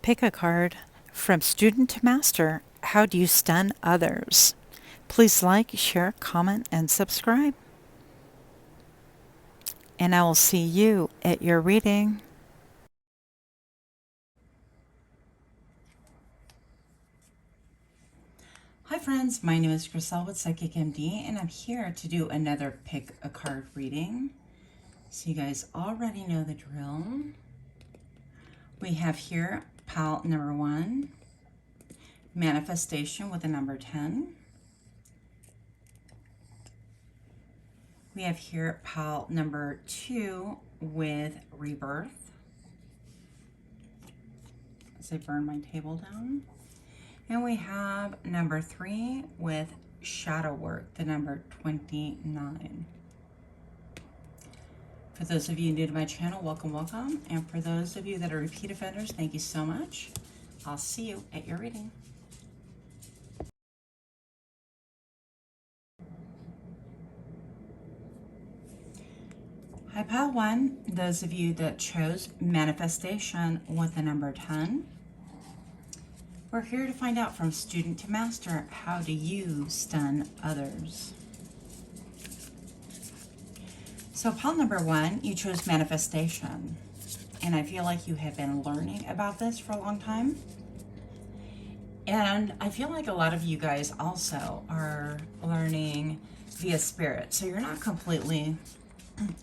Pick a card. From student to master, how do you stun others? Please like, share, comment, and subscribe. And I will see you at your reading. Hi friends, my name is Griselle with Psychic MD, and I'm here to do another pick a card reading. So you guys already know the drill. We have here pile number 1, manifestation with the number 10. We have here pile number 2 with rebirth. As I burn my table down. And we have number 3 with shadow work, the number 29. For those of you new to my channel, welcome, welcome. And for those of you that are repeat offenders, thank you so much. I'll see you at your reading. Hi, pile 1. Those of you that chose manifestation with the number 10. We're here to find out from student to master, how do you stun others? So pile number 1, you chose manifestation. And I feel like you have been learning about this for a long time. And I feel like a lot of you guys also are learning via spirit. So you're not completely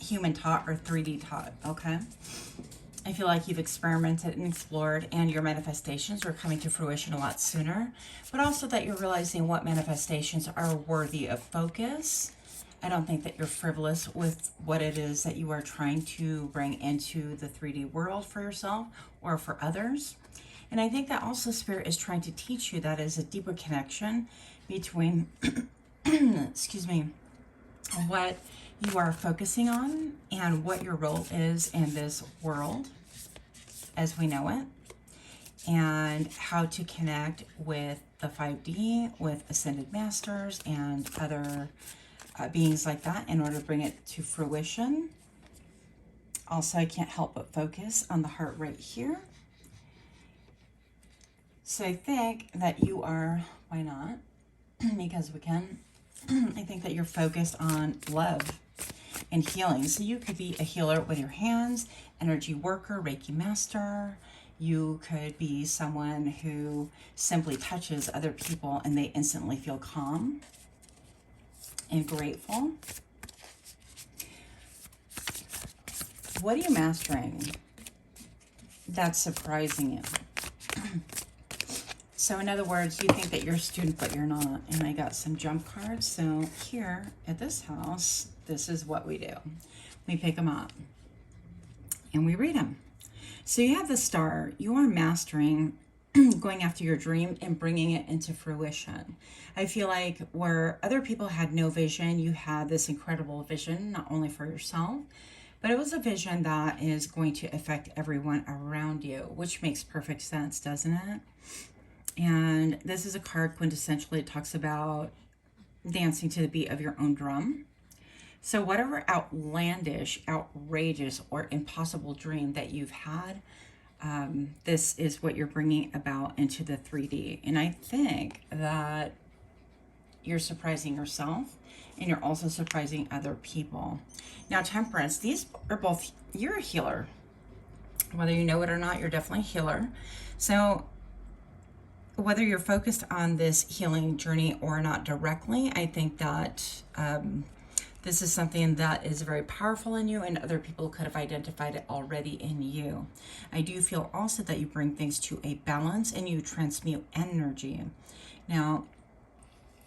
human taught or 3D taught, okay? I feel like you've experimented and explored, and your manifestations are coming to fruition a lot sooner, but also that you're realizing what manifestations are worthy of focus. I don't think that you're frivolous with what it is that you are trying to bring into the 3D world for yourself or for others. And I think that also Spirit is trying to teach you that is a deeper connection between, excuse me, what you are focusing on and what your role is in this world as we know it, and how to connect with the 5D, with Ascended Masters and other beings like that in order to bring it to fruition. Also, I can't help but focus on the heart right here. So I think that you are, why not? Because we can. I think that you're focused on love and healing. So you could be a healer with your hands, energy worker, Reiki master. You could be someone who simply touches other people and they instantly feel calm and grateful. What are you mastering that's surprising you? So in other words, you think that you're a student, but you're not. And I got some jump cards. So here at this house, this is what we do. We pick them up and we read them. So you have the star. You are mastering going after your dream and bringing it into fruition. I feel like where other people had no vision, you had this incredible vision, not only for yourself, but it was a vision that is going to affect everyone around you, which makes perfect sense, doesn't it? And this is a card quintessentially, it talks about dancing to the beat of your own drum. So whatever outlandish, outrageous, or impossible dream that you've had, this is what you're bringing about into the 3D. And I think that you're surprising yourself and you're also surprising other people. Now, Temperance, these are both, you're a healer. Whether you know it or not, you're definitely a healer. So whether you're focused on this healing journey or not directly, I think that this is something that is very powerful in you, and other people could have identified it already in you. I do feel also that you bring things to a balance and you transmute energy. Now,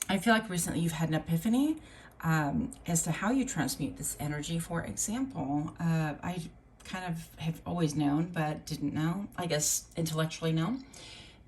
I feel like recently you've had an epiphany as to how you transmute this energy. For example, I kind of have always known, but didn't know, I guess intellectually know,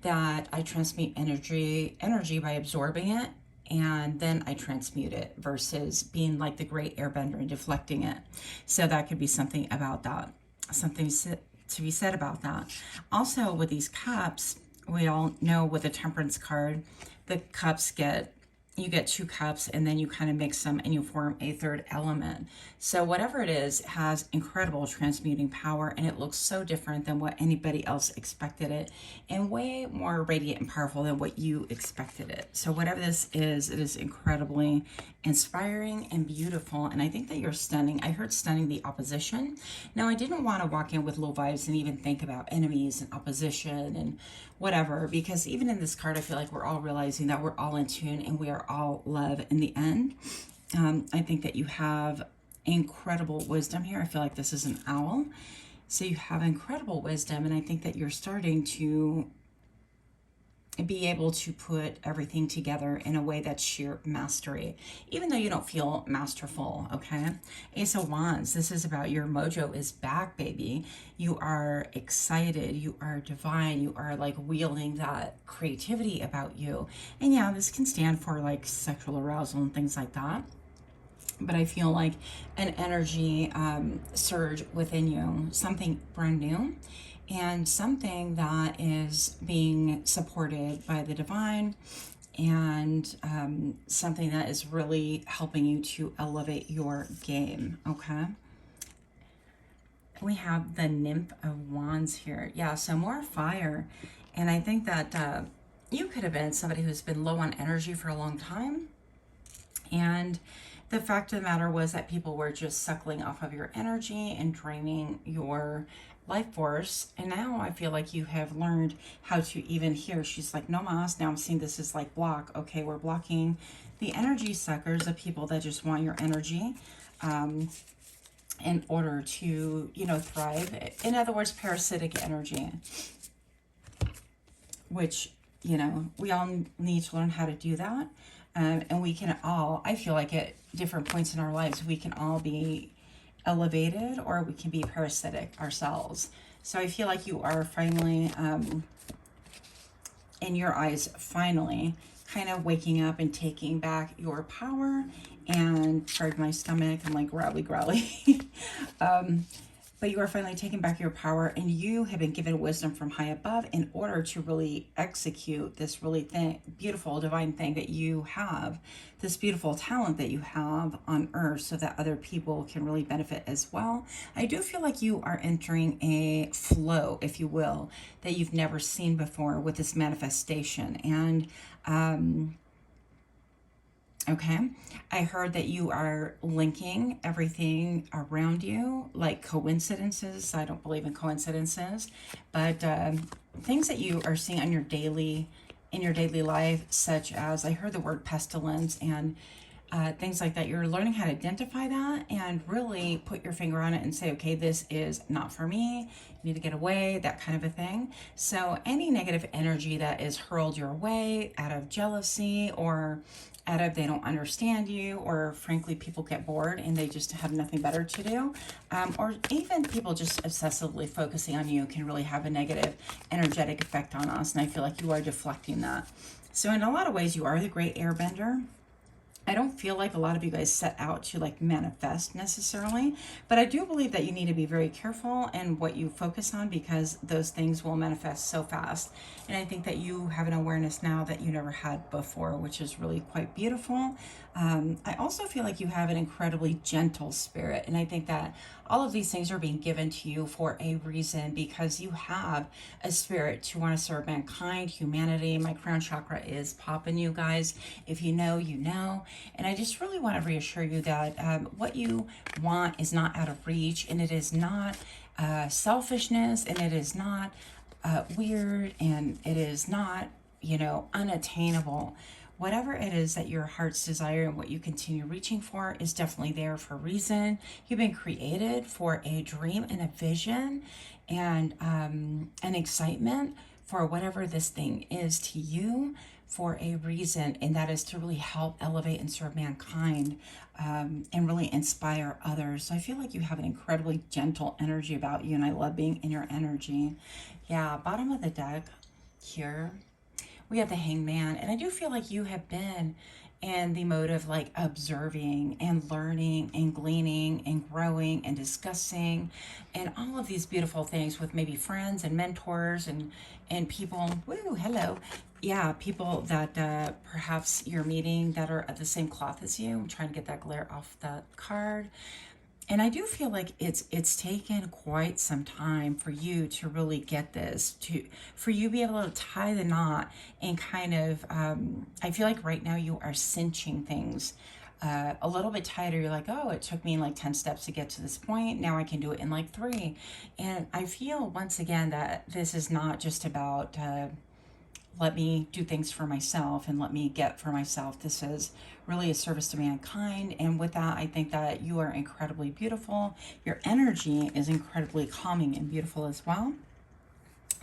that I transmute energy by absorbing it, and then I transmute it versus being like the great airbender and deflecting it. So that could be something about that, something to be said about that. Also with these cups, we all know with the Temperance card, the cups get you get 2 cups, and then you kind of mix them and you form a third element. So whatever it is has incredible transmuting power, and it looks so different than what anybody else expected it, and way more radiant and powerful than what you expected it. So whatever this is, it is incredibly inspiring and beautiful, and I think that you're stunning. I heard stunning the opposition. Now, I didn't want to walk in with low vibes and even think about enemies and opposition and whatever, because even in this card, I feel like we're all realizing that we're all in tune and we are all love in the end. I think that you have incredible wisdom here. I feel like this is an owl. So you have incredible wisdom, and I think that you're starting to be able to put everything together in a way that's sheer mastery, even though you don't feel masterful, okay? Ace of Wands, this is about your mojo is back, baby. You are excited, you are divine, you are like wielding that creativity about you. And yeah, this can stand for like sexual arousal and things like that. But I feel like an energy surge within you, something brand new, and something that is being supported by the divine, and something that is really helping you to elevate your game, okay? We have the Nymph of Wands here. Yeah, so more fire. And I think that you could have been somebody who's been low on energy for a long time. And the fact of the matter was that people were just suckling off of your energy and draining your life force. And now I feel like you have learned how to even hear. She's like, no mas. Now I'm seeing this as like block. Okay, we're blocking the energy suckers, the people that just want your energy in order to, you know, thrive. In other words, parasitic energy, which, you know, we all need to learn how to do that. And we can all, I feel like at different points in our lives, we can all be elevated or we can be parasitic ourselves. So I feel like you are finally, in your eyes, finally kind of waking up and taking back your power. And pardon my stomach, I'm like growly. But you are finally taking back your power, and you have been given wisdom from high above in order to really execute this really beautiful divine thing that you have, this beautiful talent that you have on earth, so that other people can really benefit as well. I do feel like you are entering a flow, if you will, that you've never seen before with this manifestation. And okay, I heard that you are linking everything around you, like coincidences. I don't believe in coincidences, but things that you are seeing on in your daily life, such as I heard the word pestilence and things like that. You're learning how to identify that and really put your finger on it and say, okay, this is not for me. You need to get away, that kind of a thing. So any negative energy that is hurled your way out of jealousy or out of they don't understand you, or frankly people get bored and they just have nothing better to do, or even people just obsessively focusing on you can really have a negative energetic effect on us. And I feel like you are deflecting that. So in a lot of ways you are the great airbender. I don't feel like a lot of you guys set out to like manifest necessarily, but I do believe that you need to be very careful in what you focus on, because those things will manifest so fast. And I think that you have an awareness now that you never had before, which is really quite beautiful. I also feel like you have an incredibly gentle spirit, and I think that all of these things are being given to you for a reason, because you have a spirit to want to serve mankind, humanity. My crown chakra is popping, you guys. If you know, you know. And I just really want to reassure you that what you want is not out of reach, and it is not selfishness, and it is not weird, and it is not, you know, unattainable. Whatever it is that your heart's desire and what you continue reaching for is definitely there for a reason. You've been created for a dream and a vision and an excitement for whatever this thing is to you for a reason, and that is to really help elevate and serve mankind and really inspire others. So I feel like you have an incredibly gentle energy about you, and I love being in your energy. Yeah, bottom of the deck here, we have the Hangman, and I do feel like you have been in the mode of like observing and learning and gleaning and growing and discussing and all of these beautiful things with maybe friends and mentors and people. Woo, hello. yeah, people that perhaps you're meeting that are of the same cloth as you. I'm trying to get that glare off that card. And I do feel like it's taken quite some time for you to really get this, to for you to be able to tie the knot and kind of I feel like right now you are cinching things a little bit tighter. You're like, oh, it took me like 10 steps to get to this point. Now I can do it in like 3. And I feel once again that this is not just about let me do things for myself and let me get for myself. This is really a service to mankind. And with that, I think that you are incredibly beautiful. Your energy is incredibly calming and beautiful as well.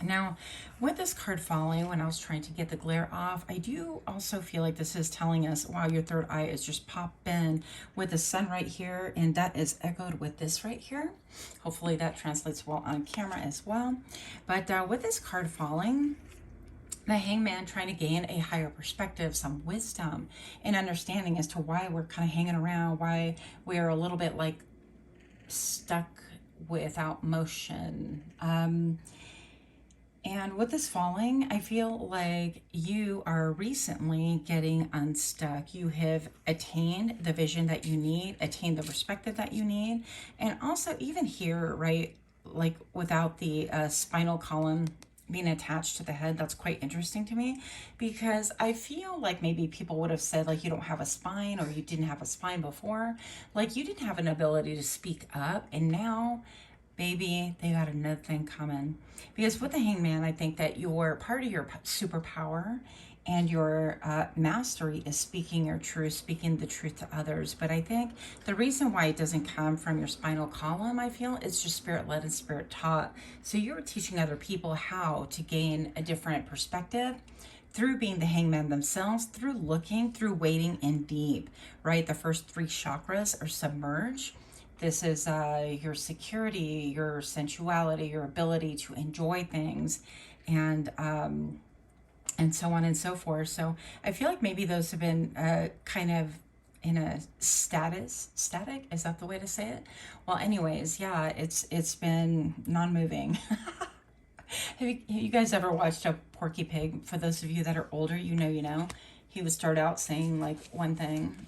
Now, with this card falling, when I was trying to get the glare off, I do also feel like this is telling us, wow, your third eye is just popping with the sun right here, and that is echoed with this right here. Hopefully that translates well on camera as well. But with this card falling, the hangman trying to gain a higher perspective, some wisdom and understanding as to why we're kind of hanging around, why we're a little bit like stuck without motion. And with this falling, I feel like you are recently getting unstuck. You have attained the vision that you need, attained the perspective that you need. And also even here, right, like without the spinal column being attached to the head, that's quite interesting to me, because I feel like maybe people would have said like you don't have a spine, or you didn't have a spine before, like you didn't have an ability to speak up, and now baby, they got another thing coming. Because with the hangman, I think that your part of your superpower and your mastery is speaking your truth, speaking the truth to others. But I think the reason why it doesn't come from your spinal column, I feel, it's just spirit-led and spirit-taught. So you're teaching other people how to gain a different perspective through being the hangman themselves, through looking, through waiting in deep, right? The first 3 chakras are submerged. This is your security, your sensuality, your ability to enjoy things, and so on and so forth. So I feel like maybe those have been kind of in a static, is that the way to say it? Well, anyways, yeah, it's been non-moving. Have you guys ever watched a Porky Pig? For those of you that are older, you know. He would start out saying like one thing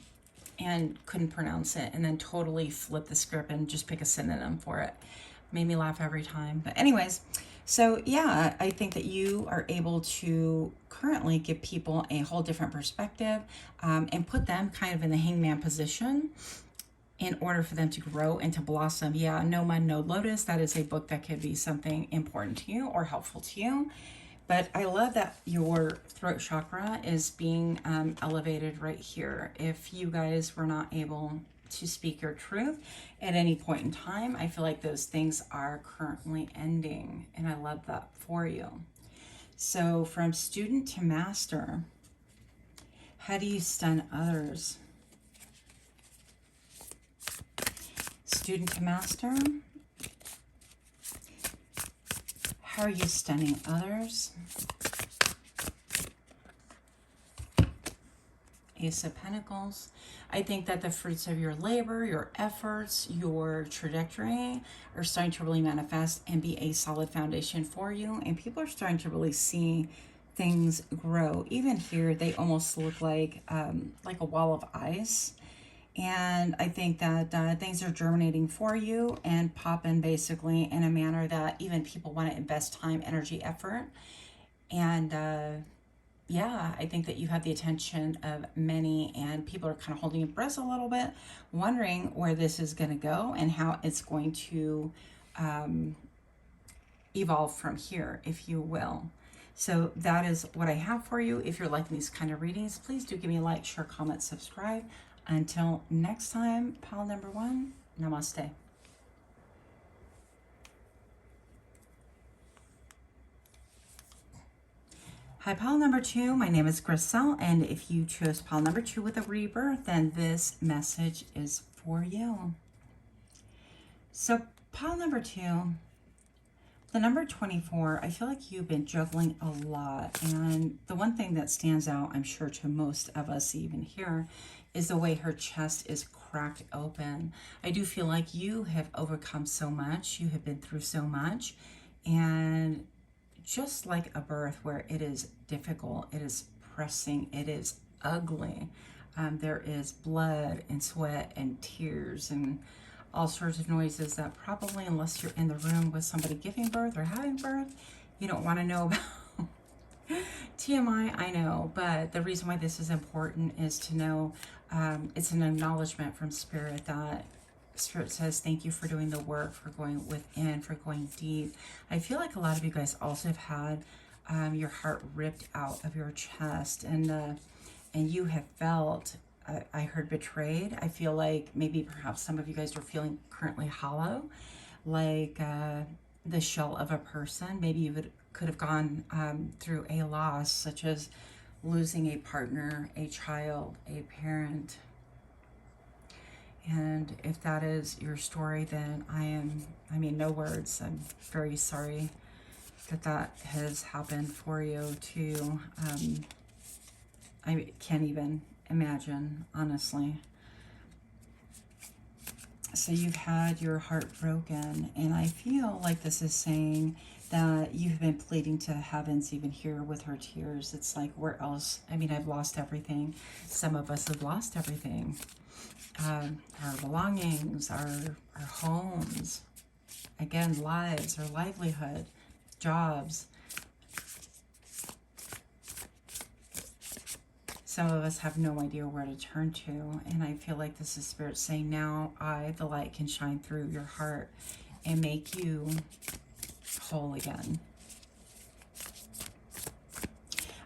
and couldn't pronounce it, and then totally flip the script and just pick a synonym for it. Made me laugh every time. But anyways, so yeah, I think that you are able to currently give people a whole different perspective and put them kind of in the hangman position in order for them to grow and to blossom. Yeah, No Mud, No Lotus, that is a book that could be something important to you or helpful to you. But I love that your throat chakra is being elevated right here. If you guys were not able to speak your truth at any point in time, I feel like those things are currently ending. And I love that for you. So from student to master, how do you stun others? Student to master, how are you stunning others? Ace of Pentacles. I think that the fruits of your labor, your efforts, your trajectory are starting to really manifest and be a solid foundation for you. And people are starting to really see things grow. Even here, they almost look like a wall of ice. And I think that things are germinating for you and popping basically in a manner that even people want to invest time, energy, effort. And yeah, I think that you have the attention of many, and people are kind of holding your breath a little bit, wondering where this is going to go and how it's going to evolve from here, if you will. So that is what I have for you. If you're liking these kind of readings, please do give me a like, share, comment, subscribe. Until next time, pile number 1, namaste. Hi, pile number 2. My name is Griselle, and if you chose pile number 2 with a rebirth, then this message is for you. So pile number 2, the number 24, I feel like you've been juggling a lot. And the one thing that stands out, I'm sure to most of us even here, is the way her chest is cracked open. I do feel like you have overcome so much. You have been through so much. And just like a birth where it is difficult, it is pressing, it is ugly. There is blood and sweat and tears and all sorts of noises that probably, unless you're in the room with somebody giving birth or having birth, you don't want to know about. TMI, I know, but the reason why this is important is to know it's an acknowledgement from Spirit that Spirit says, thank you for doing the work, for going within, for going deep. I feel like a lot of you guys also have had your heart ripped out of your chest, and you have felt, I heard betrayed. I feel like maybe perhaps some of you guys are feeling currently hollow, like the shell of a person. Maybe you could have gone through a loss, such as losing a partner, a child, a parent. And if that is your story, then I mean, no words. I'm very sorry that that has happened for you too. I can't even imagine, honestly. So you've had your heart broken, and I feel like this is saying that you've been pleading to heavens even here with her tears. It's like, where else? I mean, I've lost everything. Some of us have lost everything. Our belongings, our homes, again, lives, our livelihood, jobs. Some of us have no idea where to turn to, and I feel like this is Spirit saying, now the light, can shine through your heart and make you whole again.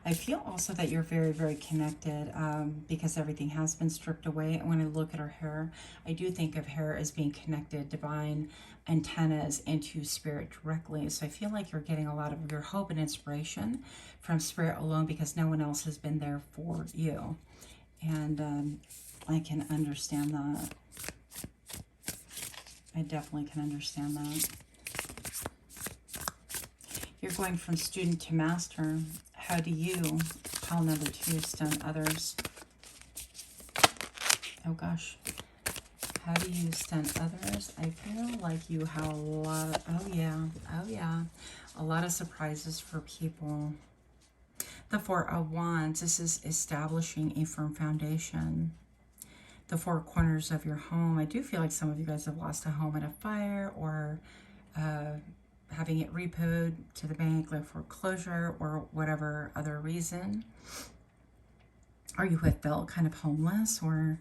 I feel also that you're very, very connected because everything has been stripped away. And when I look at her hair, I do think of hair as being connected, divine antennas into Spirit directly. So I feel like you're getting a lot of your hope and inspiration from Spirit alone because no one else has been there for you. And I can understand that. I definitely can understand that. You're going from student to master. How do you, pile number 2, stun others? Oh gosh. How do you stun others? I feel like you have a lot, oh yeah, a lot of surprises for people. The 4 of Wands, this is establishing a firm foundation. The 4 corners of your home. I do feel like some of you guys have lost a home in a fire, or having it repoed to the bank, like foreclosure, or whatever other reason. Or you have felt kind of homeless, or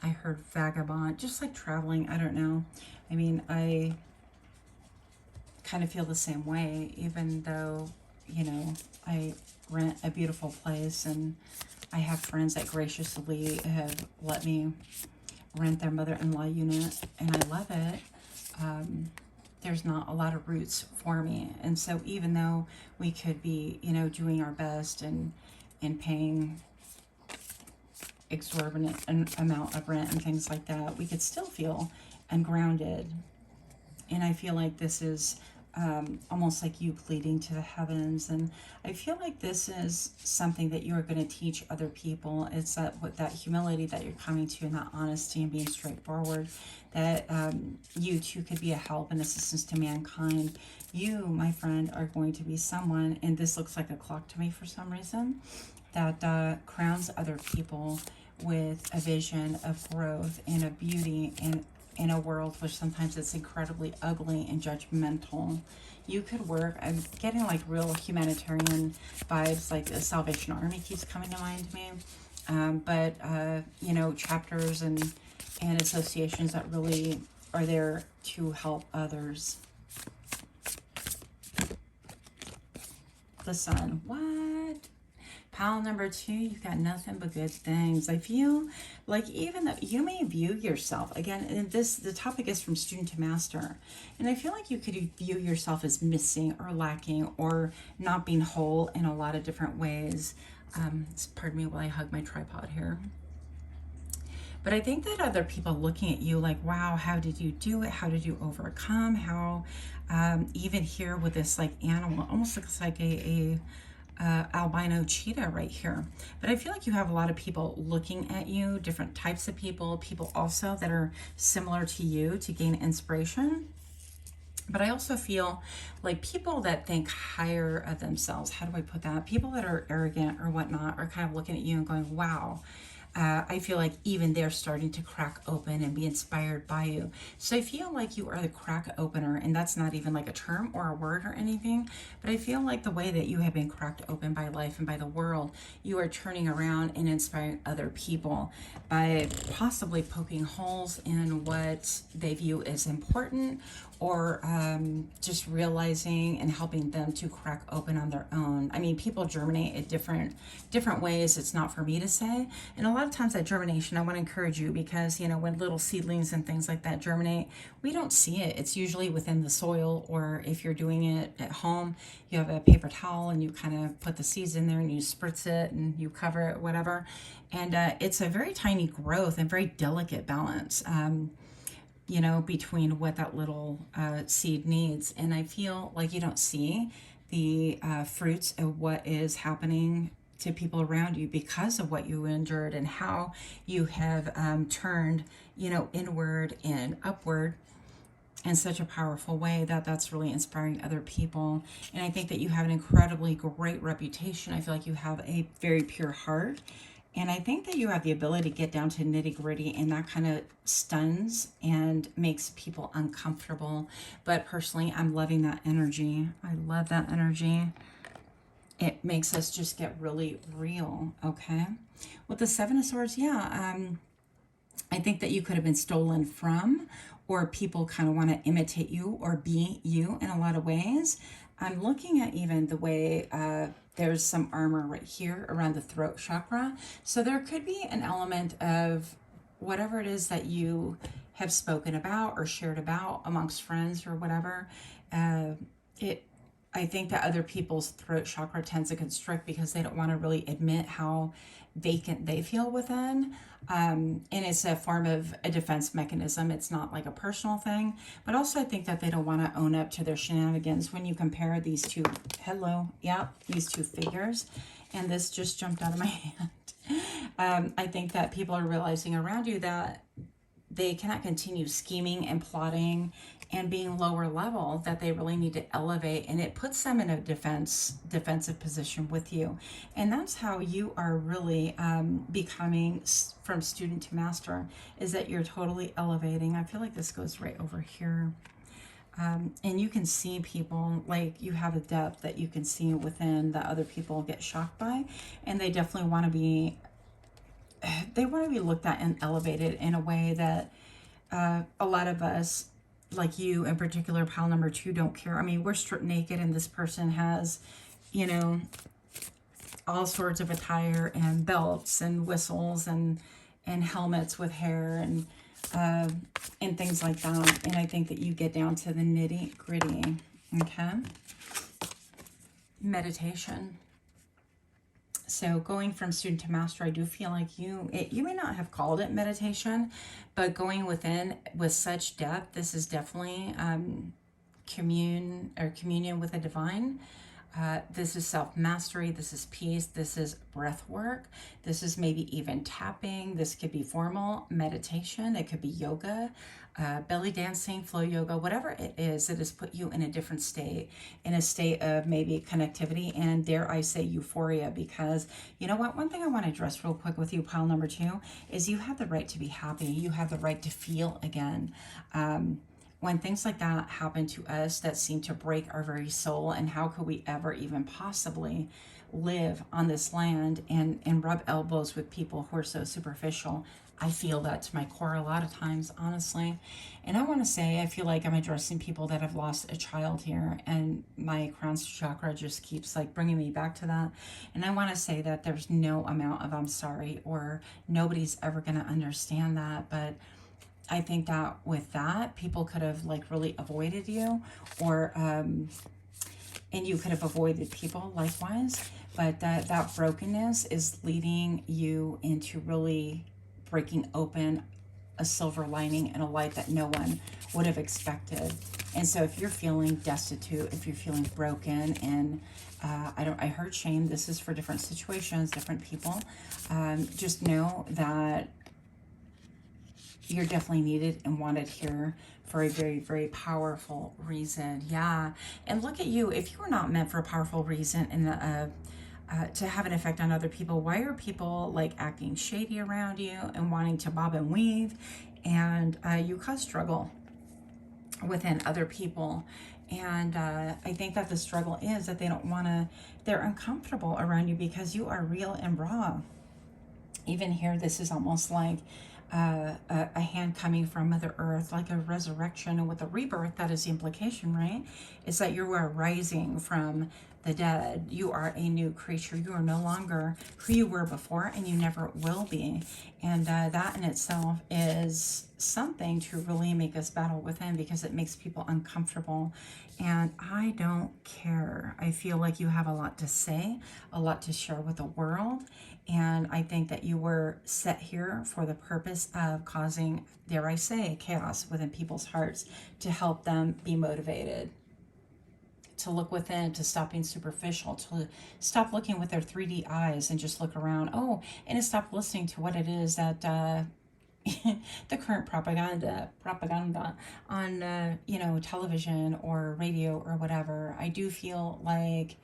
I heard vagabond, just like traveling, I don't know. I mean, I kind of feel the same way, even though, you know, I rent a beautiful place and I have friends that graciously have let me rent their mother-in-law unit, and I love it. There's not a lot of roots for me, and so even though we could be, you know, doing our best and paying exorbitant amount of rent and things like that, we could still feel ungrounded. And I feel like this is almost like you pleading to the heavens, and I feel like this is something that you're going to teach other people. It's that humility that you're coming to, and that honesty and being straightforward, that you too could be a help and assistance to mankind. You, my friend, are going to be someone, and this looks like a clock to me for some reason, that crowns other people with a vision of growth and of beauty in a world which sometimes it's incredibly ugly and judgmental. You could work, I'm getting like real humanitarian vibes, like the Salvation Army keeps coming to mind to me. But you know, chapters and associations that really are there to help others. The Sun, what? Pile number 2, you've got nothing but good things. I feel like even though you may view yourself, again, and the topic is from student to master, and I feel like you could view yourself as missing or lacking or not being whole in a lot of different ways. Pardon me while I hug my tripod here. But I think that other people looking at you like, wow, how did you do it? How did you overcome? How, even here with this like animal, almost looks like a albino cheetah right here. But I feel like you have a lot of people looking at you, different types of people also that are similar to you, to gain inspiration. But I also feel like people that think higher of themselves, how do I put that? People that are arrogant or whatnot are kind of looking at you and going, wow. I feel like even they're starting to crack open and be inspired by you. So I feel like you are the crack opener, and that's not even like a term or a word or anything, but I feel like the way that you have been cracked open by life and by the world, you are turning around and inspiring other people by possibly poking holes in what they view as important, or just realizing and helping them to crack open on their own. I mean, people germinate at different ways. It's not for me to say. And a lot of times that germination, I want to encourage you, because, you know, when little seedlings and things like that germinate, we don't see it. It's usually within the soil, or if you're doing it at home, you have a paper towel and you kind of put the seeds in there and you spritz it and you cover it, whatever. And it's a very tiny growth and very delicate balance. You know, between what that little seed needs. And I feel like you don't see the fruits of what is happening to people around you because of what you endured and how you have turned, you know, inward and upward in such a powerful way that that's really inspiring other people. And I think that you have an incredibly great reputation. I feel like you have a very pure heart. And I think that you have the ability to get down to nitty gritty, and that kind of stuns and makes people uncomfortable. But personally, I'm loving that energy. I love that energy. It makes us just get really real, okay? With the Seven of Swords, yeah, I think that you could have been stolen from, or people kind of want to imitate you or be you in a lot of ways. I'm looking at even the way there's some armor right here around the throat chakra. So there could be an element of whatever it is that you have spoken about or shared about amongst friends or whatever. I think that other people's throat chakra tends to constrict because they don't want to really admit how vacant they feel within. And it's a form of a defense mechanism. It's not like a personal thing. But also I think that they don't want to own up to their shenanigans. When you compare these two, these two figures, and this just jumped out of my hand. I think that people are realizing around you that they cannot continue scheming and plotting and being lower level, that they really need to elevate, and it puts them in a defensive position with you. And that's how you are really becoming from student to master, is that you're totally elevating. I feel like this goes right over here. And you can see people, like you have a depth that you can see within that other people get shocked by, and they definitely want to be looked at and elevated in a way that a lot of us, like you in particular, pile number 2, don't care. I mean, we're stripped naked and this person has, you know, all sorts of attire and belts and whistles and helmets with hair and things like that. And I think that you get down to the nitty gritty. Okay. Meditation. So going from student to master, I do feel like you may not have called it meditation, but going within with such depth, this is definitely communion with the divine. This is self-mastery. This is peace. This is breath work. This is maybe even tapping. This could be formal meditation. It could be yoga, belly dancing, flow yoga, whatever it is that has put you in a different state, in a state of maybe connectivity and, dare I say, euphoria. Because you know what? One thing I want to address real quick with you, pile number 2, is you have the right to be happy. You have the right to feel again. When things like that happen to us that seem to break our very soul, and how could we ever even possibly live on this land and rub elbows with people who are so superficial? I feel that to my core a lot of times, honestly. And I want to say, I feel like I'm addressing people that have lost a child here, and my crown chakra just keeps like bringing me back to that. And I want to say that there's no amount of I'm sorry, or nobody's ever going to understand that. But I think that with that, people could have like really avoided you, or and you could have avoided people likewise. But that brokenness is leading you into really breaking open a silver lining and a light that no one would have expected. And so if you're feeling destitute, if you're feeling broken, and I heard shame, this is for different situations, different people, just know that you're definitely needed and wanted here for a very, very powerful reason. Yeah. And look at you. If you were not meant for a powerful reason and to have an effect on other people, why are people like acting shady around you and wanting to bob and weave? And you cause struggle within other people. And I think that the struggle is that they don't want to, they're uncomfortable around you because you are real and raw. Even here, this is almost like a hand coming from Mother Earth, like a resurrection. And with a rebirth, that is the implication, right? Is that you are rising from the dead. You are a new creature. You are no longer who you were before, and you never will be. And that in itself is something to really make us battle within, because it makes people uncomfortable. And I don't care. I feel like you have a lot to say, a lot to share with the world. And I think that you were set here for the purpose of causing, dare I say, chaos within people's hearts, to help them be motivated, to look within, to stop being superficial, to stop looking with their 3D eyes and just look around. Oh, and to stop listening to what it is that the current propaganda on television or radio or whatever. I do feel like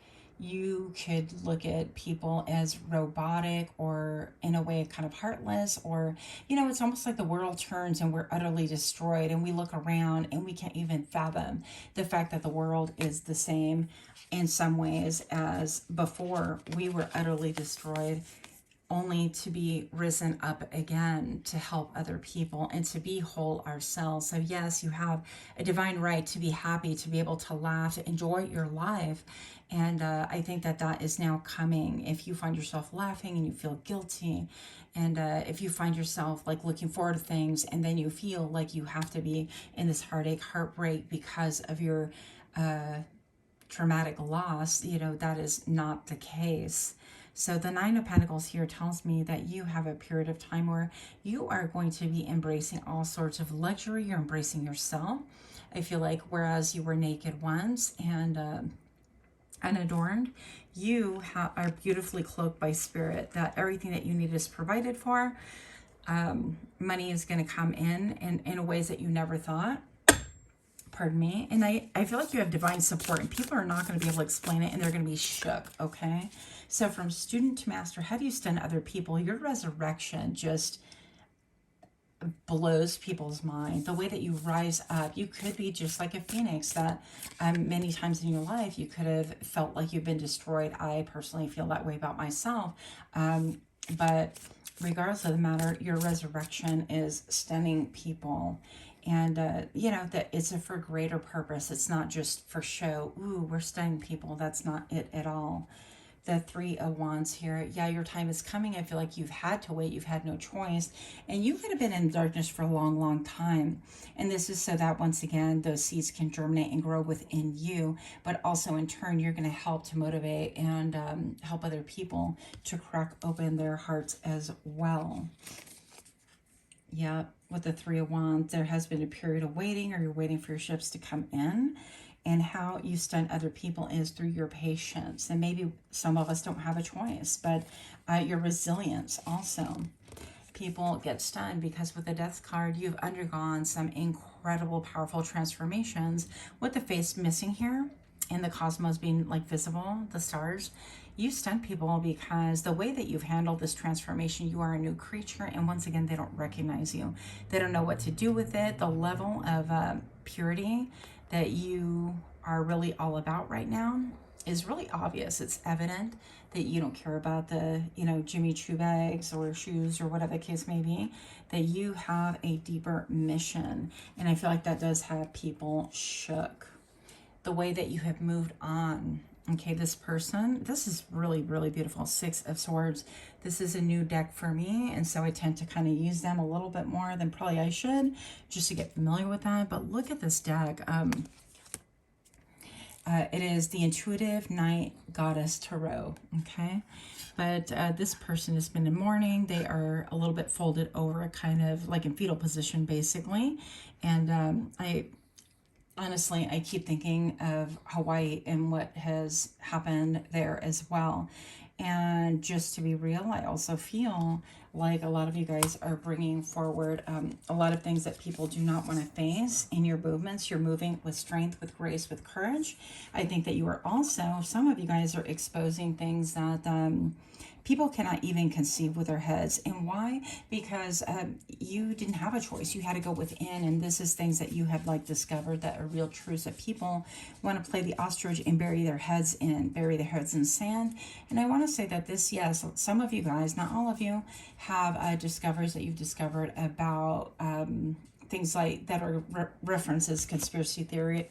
you could look at people as robotic, or in a way kind of heartless, or it's almost like the world turns and we're utterly destroyed, and we look around and we can't even fathom the fact that the world is the same in some ways as before we were utterly destroyed, only to be risen up again to help other people and to be whole ourselves. So yes, you have a divine right to be happy, to be able to laugh, to enjoy your life. And I think that that is now coming. If you find yourself laughing and you feel guilty, and if you find yourself like looking forward to things and then you feel like you have to be in this heartache, heartbreak because of your traumatic loss, that is not the case. So the Nine of Pentacles here tells me that you have a period of time where you are going to be embracing all sorts of luxury. You're embracing yourself. I feel like whereas you were naked once and unadorned, you are beautifully cloaked by spirit, that everything that you need is provided for. Money is going to come in ways that you never thought. Pardon me. And I feel like you have divine support, and people are not going to be able to explain it, and they're going to be shook, okay? So from student to master, how do you stun other people? Your resurrection just blows people's mind. The way that you rise up, you could be just like a phoenix that many times in your life you could have felt like you've been destroyed. I personally feel that way about myself. But regardless of the matter, your resurrection is stunning people. And, that it's for greater purpose. It's not just for show. Ooh, we're stunning people. That's not it at all. The Three of Wands here. Yeah, your time is coming. I feel like you've had to wait. You've had no choice. And you could have been in darkness for a long, long time. And this is so that, once again, those seeds can germinate and grow within you. But also, in turn, you're going to help to motivate and help other people to crack open their hearts as well. Yeah, with the Three of Wands, there has been a period of waiting, or you're waiting for your ships to come in. And how you stun other people is through your patience. And maybe some of us don't have a choice, but your resilience also. People get stunned because with the Death card, you've undergone some incredible, powerful transformations. With the face missing here and the cosmos being like visible, the stars, you stun people because the way that you've handled this transformation, you are a new creature. And once again, they don't recognize you. They don't know what to do with it. The level of purity that you are really all about right now is really obvious. It's evident that you don't care about the, Jimmy Choo bags or shoes or whatever the case may be, that you have a deeper mission. And I feel like that does have people shook. The way that you have moved on. Okay, this person, this is really, really beautiful. Six of Swords. This is a new deck for me, and so I tend to kind of use them a little bit more than probably I should, just to get familiar with that. But look at this deck. It is the Intuitive Night Goddess Tarot, okay? But this person has been in mourning. They are a little bit folded over, kind of like in fetal position, basically. And honestly, I keep thinking of Hawaii and what has happened there as well. And just to be real, I also feel like a lot of you guys are bringing forward a lot of things that people do not want to face in your movements. You're moving with strength, with grace, with courage. I think that you are also, some of you guys are exposing things that people cannot even conceive with their heads. And why? Because you didn't have a choice. You had to go within, and this is things that you have like discovered that are real truths that people want to play the ostrich and bury their heads in sand. And I want to say that this, yes, some of you guys, not all of you, have discoveries that you've discovered about things like that are references conspiracy theory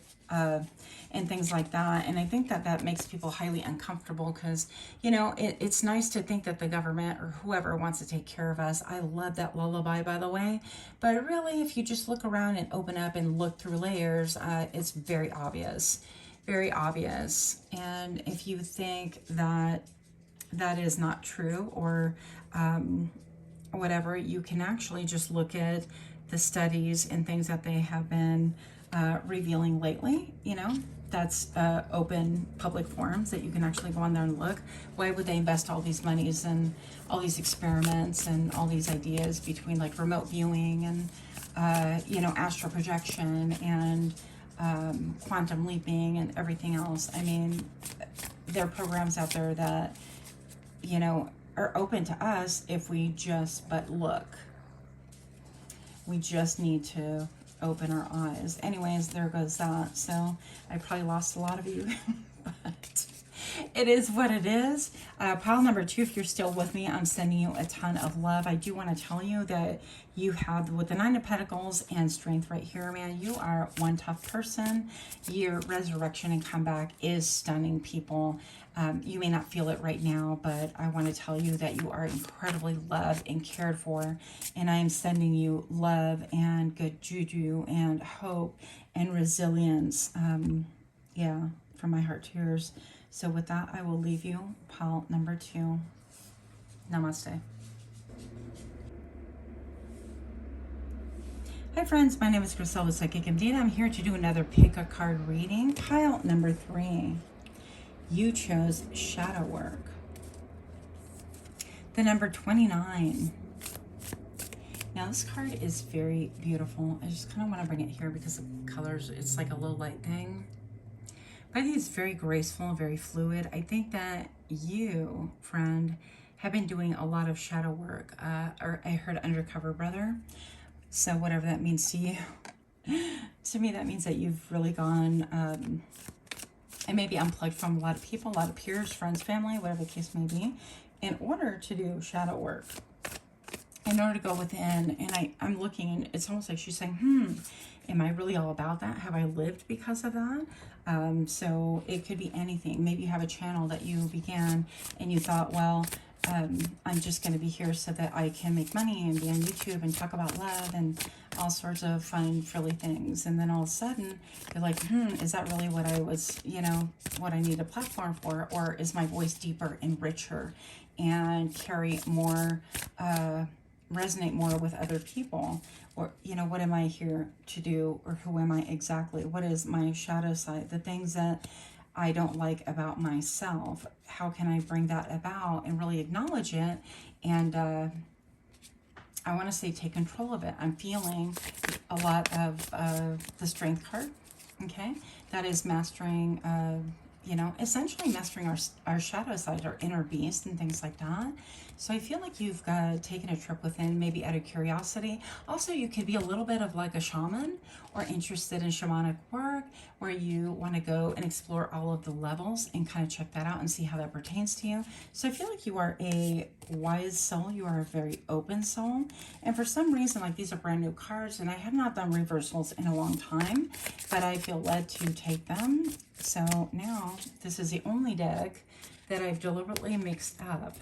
and things like that. And I think that that makes people highly uncomfortable because, you know, it's nice to think that the government or whoever wants to take care of us. I love that lullaby, by the way. But really, if you just look around and open up and look through layers, it's very obvious. Very obvious. And if you think that that is not true or whatever, you can actually just look at the studies and things that they have been revealing lately. You know, that's open public forums that you can actually go on there and look. Why would they invest all these monies and all these experiments and all these ideas between like remote viewing and you know, astral projection and quantum leaping and everything else? I mean, there are programs out there that, you know, are open to us if we just but look. We just need to open our eyes. Anyways, there goes that. So I probably lost a lot of you, but it is what it is. Pile number 2, if you're still with me, I'm sending you a ton of love. I do want to tell you that you have, with the 9 of Pentacles and strength right here, man, you are one tough person. Your resurrection and comeback is stunning, people. You may not feel it right now, but I want to tell you that you are incredibly loved and cared for. And I am sending you love and good juju and hope and resilience. Yeah, from my heart to yours. So with that, I will leave you. Pile number 2. Namaste. Hi friends, my name is Griselda Psychic Indeed. I'm here to do another pick a card reading. Pile number 3. You chose shadow work. The number 29. Now this card is very beautiful. I just kind of want to bring it here because the colors, it's like a low light thing. But I think it's very graceful, very fluid. I think that you, friend, have been doing a lot of shadow work. Or I heard undercover brother. So whatever that means to you. To me, that means that you've really gone and maybe unplugged from a lot of people, a lot of peers, friends, family, whatever the case may be, in order to do shadow work. In order to go within, and I'm looking, and it's almost like she's saying, am I really all about that? Have I lived because of that? So it could be anything. Maybe you have a channel that you began and you thought, well, I'm just going to be here so that I can make money and be on YouTube and talk about love and all sorts of fun, frilly things. And then all of a sudden, you're like, is that really what I was, you know, what I need a platform for? Or is my voice deeper and richer and carry more, resonate more with other people? Or, you know, what am I here to do? Or who am I exactly? What is my shadow side? The things that I don't like about myself. How can I bring that about and really acknowledge it? And I want to say take control of it. I'm feeling a lot of the strength card. Okay, that is mastering, you know, essentially mastering our shadow side, our inner beast and things like that. So I feel like you've taken a trip within, maybe out of curiosity. Also, you could be a little bit of like a shaman or interested in shamanic work, where you want to go and explore all of the levels and kind of check that out and see how that pertains to you. So I feel like you are a wise soul. You are a very open soul. And for some reason, like these are brand new cards, and I have not done reversals in a long time, but I feel led to take them. So now this is the only deck that I've deliberately mixed up.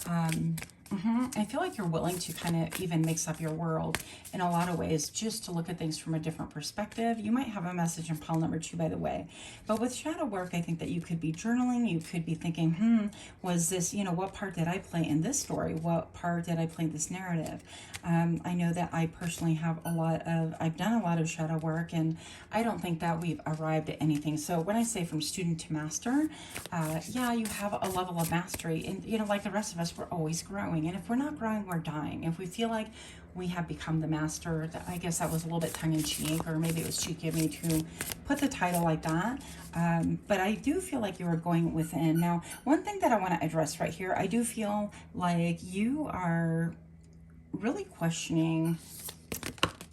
I feel like you're willing to kind of even mix up your world in a lot of ways, just to look at things from a different perspective. You might have a message in pile number 2, by the way. But with shadow work, I think that you could be journaling. You could be thinking, was this, you know, what part did I play in this story? What part did I play in this narrative? I know that I personally have I've done a lot of shadow work, and I don't think that we've arrived at anything. So when I say from student to master, yeah, you have a level of mastery. And, you know, like the rest of us, we're always growing growing. And if we're not growing, we're dying. If we feel like we have become the master, I guess that was a little bit tongue-in-cheek, or maybe it was cheeky of me to put the title like that. But I do feel like you are going within. Now, one thing that I want to address right here, I do feel like you are really questioning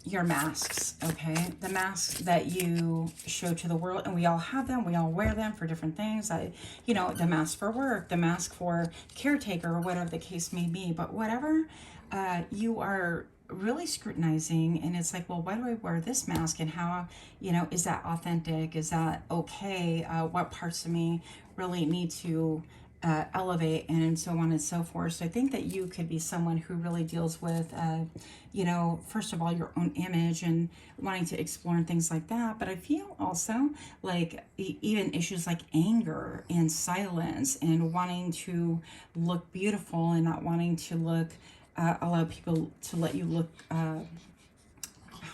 your masks, okay? The masks that you show to the world, and we all have them, we all wear them for different things. The mask for work, the mask for caretaker, or whatever the case may be. But whatever, you are really scrutinizing, and it's like, well, why do I wear this mask, and how, is that authentic? Is that okay? What parts of me really need to elevate, and so on and so forth. So I think that you could be someone who really deals with, first of all, your own image and wanting to explore and things like that. But I feel also like even issues like anger and silence and wanting to look beautiful and not wanting to look, allow people to let you look, how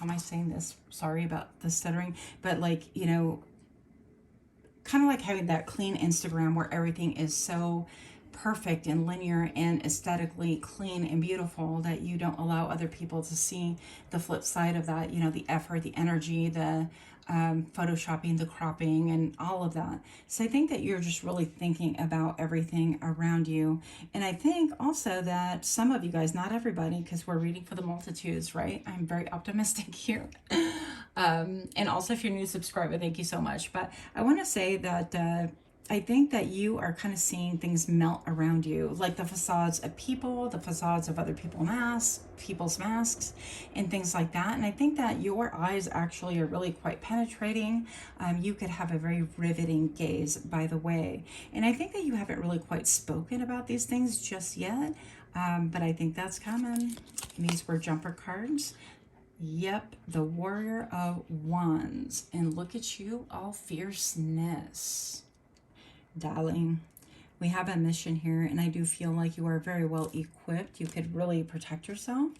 am I saying this? Sorry about the stuttering, but like, kind of like having that clean Instagram where everything is so perfect and linear and aesthetically clean and beautiful that you don't allow other people to see the flip side of that, the effort, the energy, the photoshopping, the cropping, and all of that. So I think that you're just really thinking about everything around you. And I think also that some of you guys, not everybody, because we're reading for the multitudes, right? I'm very optimistic here. And also, if you're new subscriber, thank you so much. But I want to say that I think that you are kind of seeing things melt around you, like the facades of people, the facades of other people's masks, and things like that. And I think that your eyes actually are really quite penetrating. You could have a very riveting gaze, by the way. And I think that you haven't really quite spoken about these things just yet, but I think that's coming. These were jumper cards. Yep, the Warrior of Wands. And look at you, all fierceness. Darling, we have a mission here, and I do feel like you are very well equipped. You could really protect yourself.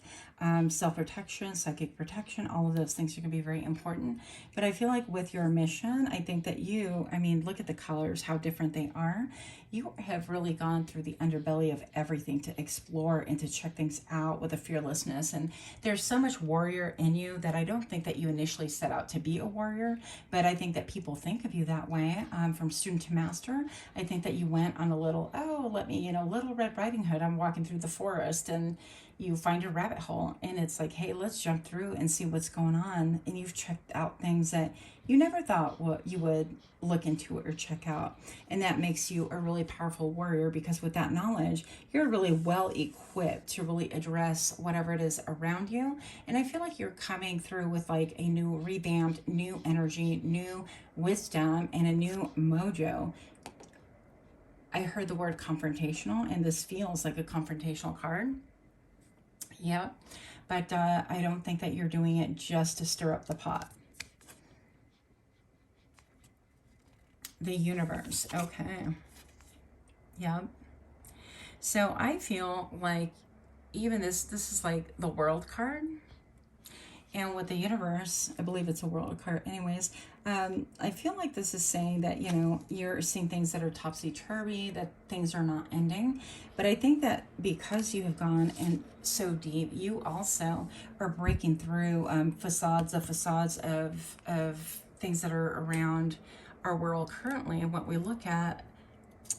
Self-protection, psychic protection, all of those things are going to be very important. But I feel like with your mission, I think that look at the colors, how different they are. You have really gone through the underbelly of everything to explore and to check things out with a fearlessness. And there's so much warrior in you that I don't think that you initially set out to be a warrior, but I think that people think of you that way. From student to master, I think that you went on a little, Little Red Riding Hood. I'm walking through the forest, and you find a rabbit hole, and it's like, hey, let's jump through and see what's going on. And you've checked out things that you never thought you would look into or check out. And that makes you a really powerful warrior, because with that knowledge, you're really well equipped to really address whatever it is around you. And I feel like you're coming through with like a new revamped, new energy, new wisdom, and a new mojo. I heard the word confrontational, and this feels like a confrontational card. Yeah, but I don't think that you're doing it just to stir up the pot. The universe. Okay. Yep. So I feel like even this is like the world card. And with the universe, I believe it's a world card anyways, I feel like this is saying that, you're seeing things that are topsy-turvy, that things are not ending. But I think that because you have gone in so deep, you also are breaking through facades of things that are around our world currently. And what we look at,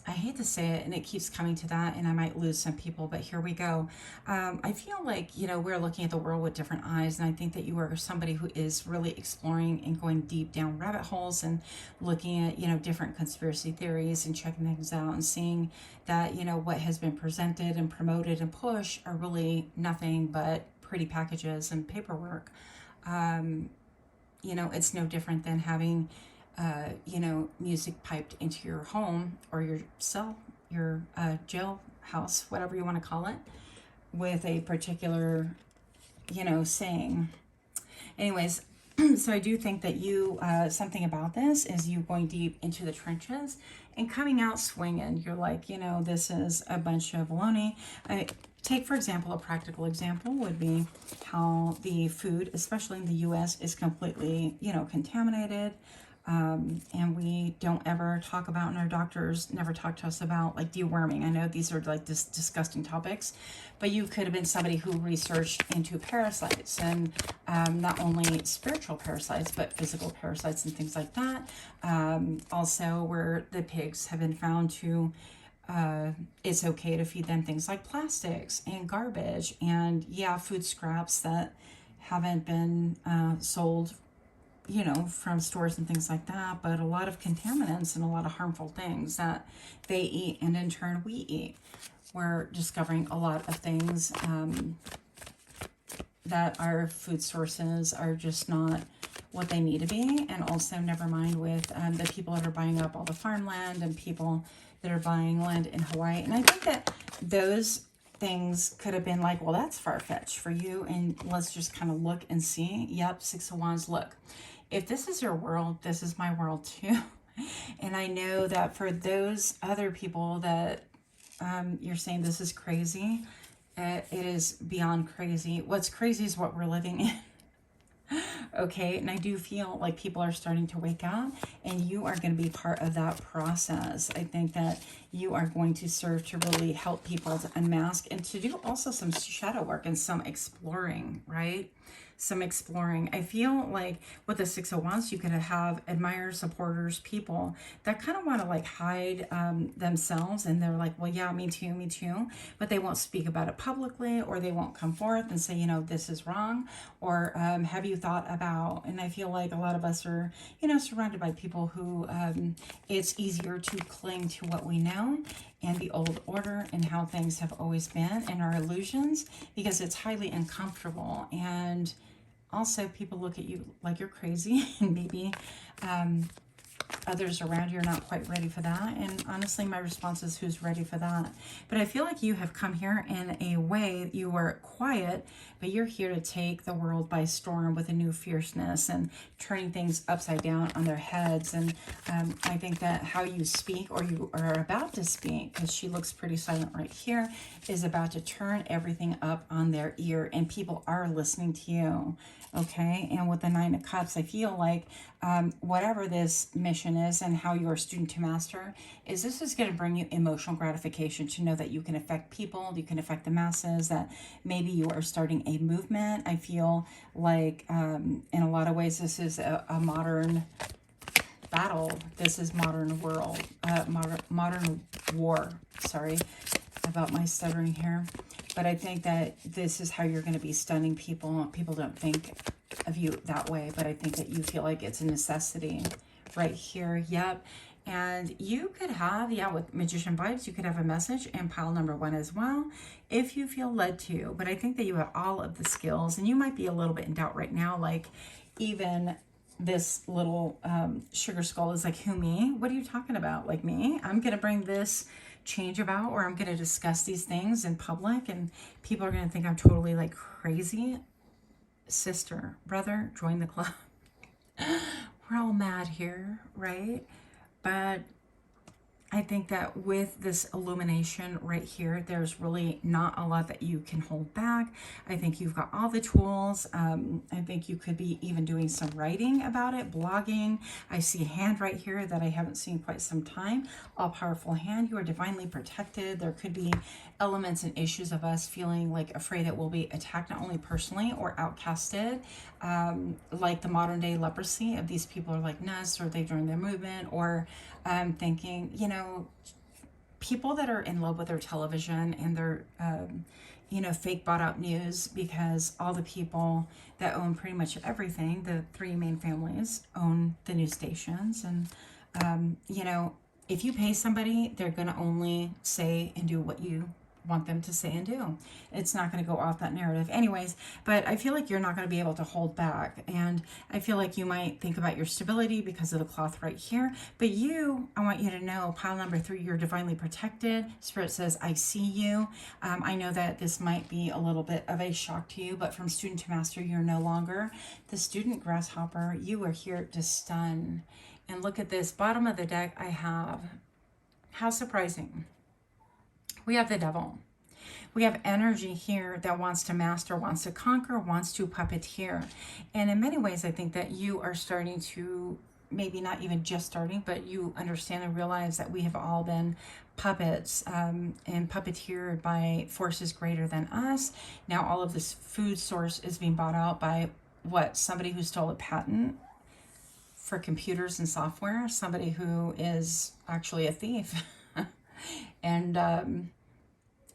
I hate to say it, and it keeps coming to that, and I might lose some people, but here we go. I feel like, we're looking at the world with different eyes, and I think that you are somebody who is really exploring and going deep down rabbit holes and looking at, different conspiracy theories and checking things out and seeing that, what has been presented and promoted and pushed are really nothing but pretty packages and paperwork. It's no different than having music piped into your home or your cell, your jailhouse, whatever you want to call it, with a particular, saying. Anyways, so I do think that you, something about this is you going deep into the trenches and coming out swinging. You're like, this is a bunch of baloney. Take, for example, a practical example would be how the food, especially in the U.S., is completely, contaminated. And we don't ever talk about, and our doctors never talk to us about, like deworming. I know these are like disgusting topics, but you could have been somebody who researched into parasites, and not only spiritual parasites, but physical parasites and things like that. Also, where the pigs have been found to, it's okay to feed them things like plastics and garbage and, yeah, food scraps that haven't been sold, you know, from stores and things like that, but a lot of contaminants and a lot of harmful things that they eat, and in turn we eat. We're discovering a lot of things that our food sources are just not what they need to be. And also, never mind with the people that are buying up all the farmland and people that are buying land in Hawaii. And I think that those things could have been like, well, that's far-fetched for you, and let's just kind of look and see. Yep, Six of Wands. Look, if this is your world, this is my world too. And I know that for those other people that you're saying this is crazy, it is beyond crazy. What's crazy is what we're living in. Okay, and I do feel like people are starting to wake up, and you are going to be part of that process. I think that you are going to serve to really help people to unmask and to do also some shadow work and some exploring, right? Some exploring. I feel like with the Six of Wands, you could have admirers, supporters, people that kind of want to like hide themselves, and they're like, well, yeah, me too, but they won't speak about it publicly, or they won't come forth and say, you know, this is wrong, or have you thought about, and I feel like a lot of us are, you know, surrounded by people who it's easier to cling to what we know and the old order and how things have always been and our illusions, because it's highly uncomfortable. And also, people look at you like you're crazy, and maybe others around you are not quite ready for that. And honestly, my response is, who's ready for that? But I feel like you have come here in a way, you are quiet, but you're here to take the world by storm with a new fierceness and turning things upside down on their heads. And I think that how you speak, or you are about to speak, because she looks pretty silent right here, is about to turn everything up on their ear, and people are listening to you. Okay, and with the Nine of Cups, I feel like whatever this mission is and how you're a student to master is, this is going to bring you emotional gratification to know that you can affect people, you can affect the masses, that maybe you are starting a movement. I feel like in a lot of ways this is a modern battle. This is modern world, modern war. Sorry about my stuttering here. But I think that this is how you're going to be stunning people. People don't think of you that way, but I think that you feel like it's a necessity right here. Yep. And you could have, yeah, with Magician vibes, you could have a message in pile number 1 as well, if you feel led to. But I think that you have all of the skills, and you might be a little bit in doubt right now. Like, even this little sugar skull is like, who, me? What are you talking about? Like, me? I'm going to bring this change about, or I'm going to discuss these things in public, and people are going to think I'm totally like crazy. Sister, brother, join the club. We're all mad here, right? But I think that with this illumination right here, there's really not a lot that you can hold back. I think you've got all the tools. I think you could be even doing some writing about it, blogging. I see a hand right here that I haven't seen quite some time. All-powerful hand. You are divinely protected. There could be elements and issues of us feeling like afraid that we'll be attacked, not only personally or outcasted, like the modern day leprosy of these people are like nuts, or they joined their movement, or thinking, you know, people that are in love with their television and their, you know, fake bought out news, because all the people that own pretty much everything, the 3 main families, own the news stations. And, you know, if you pay somebody, they're going to only say and do what you want them to say and do. It's not going to go off that narrative anyways. But I feel like you're not going to be able to hold back, and I feel like you might think about your stability because of the cloth right here. But you, I want you to know, pile number 3, you're divinely protected. Spirit says, I see you. I know that this might be a little bit of a shock to you, but from student to master, you're no longer the student grasshopper. You are here to stun. And look at this bottom of the deck. I have, how surprising, we have the Devil. We have energy here that wants to master, wants to conquer, wants to puppeteer. And in many ways, I think that you are starting to maybe not even just starting, but you understand and realize that we have all been puppets and puppeteered by forces greater than us. Now all of this food source is being bought out by somebody who stole a patent for computers and software, somebody who is actually a thief. And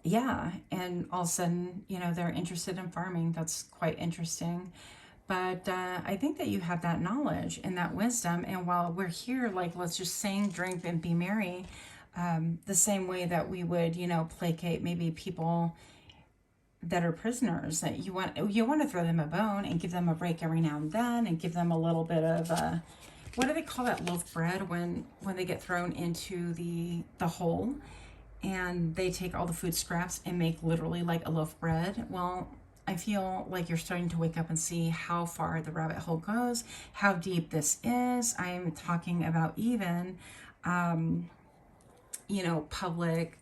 yeah, and all of a sudden, they're interested in farming. That's quite interesting. But I think that you have that knowledge and that wisdom. And while we're here, like, let's just sing, drink, and be merry, the same way that we would, placate maybe people that are prisoners, that you want to throw them a bone and give them a break every now and then, and give them a little bit of what do they call that loaf bread when they get thrown into the hole, and they take all the food scraps and make literally like a loaf bread. Well, I feel like you're starting to wake up and see how far the rabbit hole goes, how deep this is. I'm talking about even, public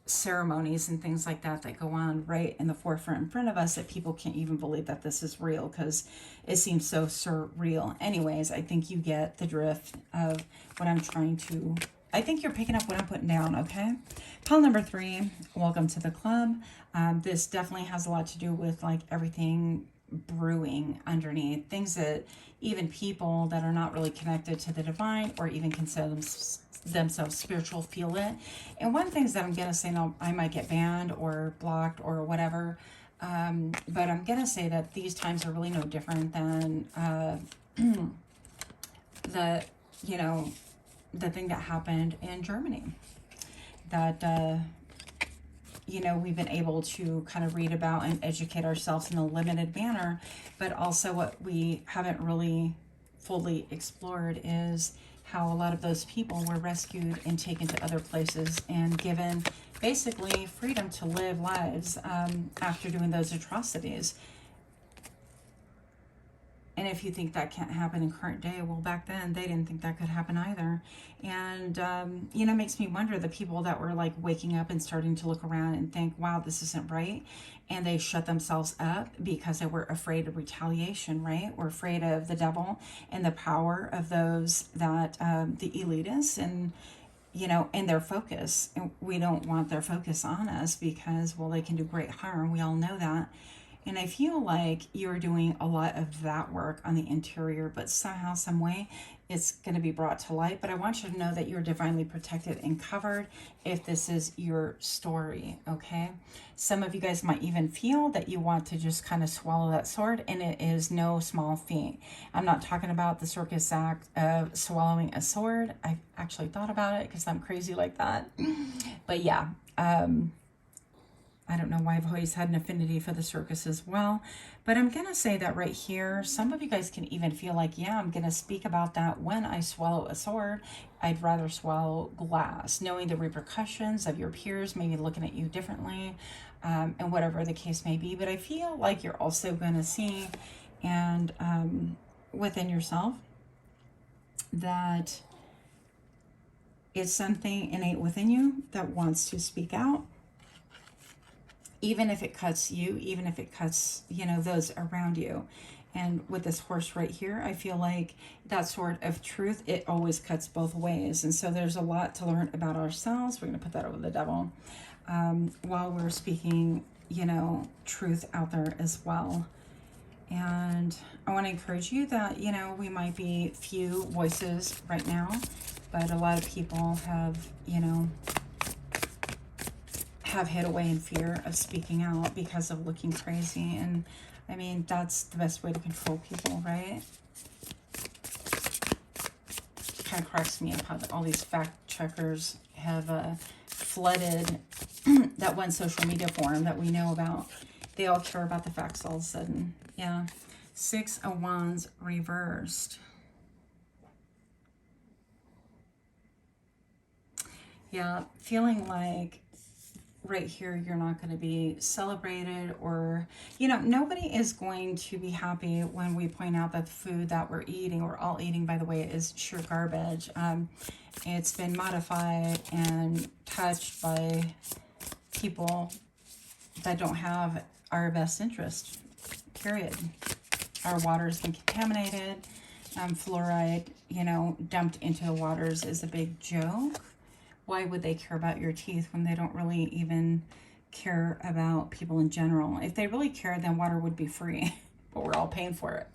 ceremonies and things like that go on right in the forefront in front of us, that people can't even believe that this is real because it seems so surreal. Anyways, I think you get the drift of what I'm trying to... I think you're picking up what I'm putting down, okay? Pile number 3, welcome to the club. This definitely has a lot to do with like everything brewing underneath, things that even people that are not really connected to the divine or even consider themselves spiritual feel it. And one thing is that I'm going to say, no, I might get banned or blocked or whatever, but I'm going to say that these times are really no different than the thing that happened in Germany, that we've been able to kind of read about and educate ourselves in a limited manner, but also what we haven't really fully explored is how a lot of those people were rescued and taken to other places and given basically freedom to live lives after doing those atrocities. And if you think that can't happen in current day, well, back then they didn't think that could happen either. And, it makes me wonder, the people that were like waking up and starting to look around and think, wow, this isn't right. And they shut themselves up because they were afraid of retaliation, right? We're afraid of the devil and the power of those that, the elitists and, and their focus. And we don't want their focus on us because, well, they can do great harm. We all know that. And I feel like you're doing a lot of that work on the interior, but somehow, some way, it's going to be brought to light. But I want you to know that you're divinely protected and covered if this is your story, okay? Some of you guys might even feel that you want to just kind of swallow that sword, and it is no small feat. I'm not talking about the circus act of swallowing a sword. I've actually thought about it because I'm crazy like that. But yeah, I don't know why I've always had an affinity for the circus as well. But I'm going to say that right here, some of you guys can even feel like, yeah, I'm going to speak about that when I swallow a sword. I'd rather swallow glass, knowing the repercussions of your peers maybe looking at you differently, and whatever the case may be. But I feel like you're also going to see, and within yourself, that it's something innate within you that wants to speak out. Even if it cuts you, even if it cuts, those around you. And with this horse right here, I feel like that sort of truth, it always cuts both ways. And so there's a lot to learn about ourselves. We're going to put that over the devil while we're speaking, truth out there as well. And I want to encourage you that, we might be few voices right now, but a lot of people have, have hid away in fear of speaking out because of looking crazy. And I mean, that's the best way to control people, right? It kind of cracks me up how all these fact checkers have flooded that one social media forum that we know about. They all care about the facts all of a sudden. Yeah. 6 of Wands reversed. Yeah, feeling like right here you're not going to be celebrated, or nobody is going to be happy when we point out that the food that we're all eating, by the way, is sheer garbage. It's been modified and touched by people that don't have our best interest, period. Our water has been contaminated. fluoride, dumped into the waters is a big joke. Why would they care about your teeth when they don't really even care about people in general? If they really cared, then water would be free. But we're all paying for it.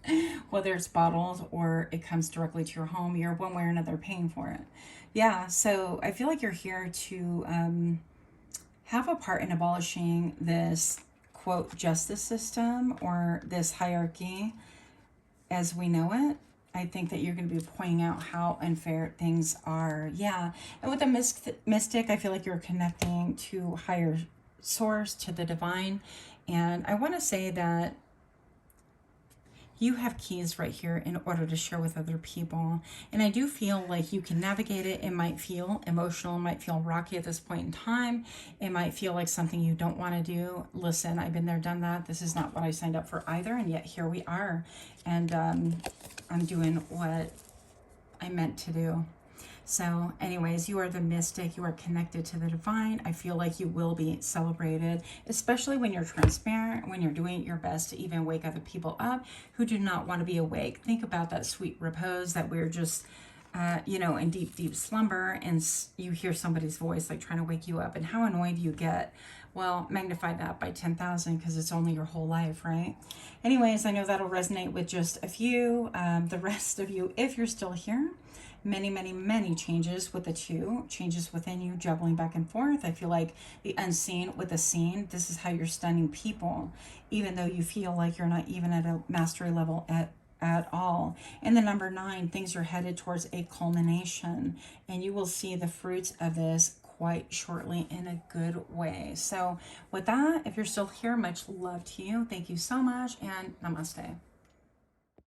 Whether it's bottled or it comes directly to your home, you're one way or another paying for it. Yeah, so I feel like you're here to have a part in abolishing this, quote, justice system or this hierarchy as we know it. I think that you're going to be pointing out how unfair things are. Yeah. And with the mystic, I feel like you're connecting to higher source, to the divine. And I want to say that you have keys right here in order to share with other people. And I do feel like you can navigate it. It might feel emotional, it might feel rocky at this point in time. It might feel like something you don't want to do. Listen, I've been there, done that. This is not what I signed up for either. And yet here we are. And I'm doing what I meant to do. So anyways, you are the mystic. You are connected to the divine. I feel like you will be celebrated, especially when you're transparent, when you're doing your best to even wake other people up who do not want to be awake. Think about that sweet repose that we're just, in deep, deep slumber, and you hear somebody's voice like trying to wake you up, and how annoyed you get. Well, magnify that by 10,000 because it's only your whole life, right? Anyways, I know that'll resonate with just a few. The rest of you, if you're still here, many, many, many changes with the two, changes within you, juggling back and forth. I feel like the unseen with the seen. This is how you're stunning people, even though you feel like you're not even at a mastery level at all. And the number 9, things are headed towards a culmination, and you will see the fruits of this quite shortly in a good way. So with that, if you're still here, much love to you. Thank you so much, and namaste.